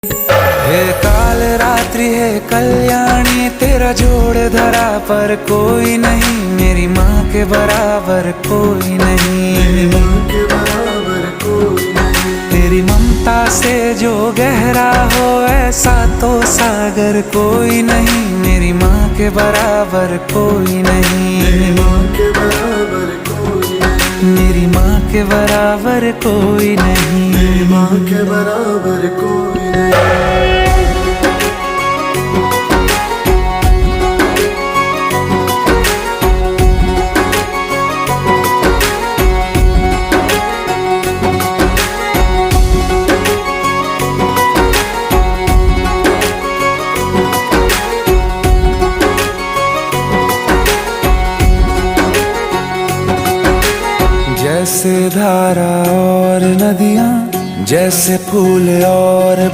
हे काल रात्रि है कल्याणी, तेरा जोड़ धरा पर कोई नहीं, मेरी माँ के बराबर कोई नहीं, तेरी ममता से जो गहरा हो ऐसा तो सागर कोई नहीं, मेरी माँ के बराबर कोई नहीं, मेरी माँ के बराबर कोई नहीं, मेरी माँ के बराबर कोई नहीं, मेरी माँ के बराबर कोई नहीं। जैसे धारा और नदियाँ, जैसे फूल और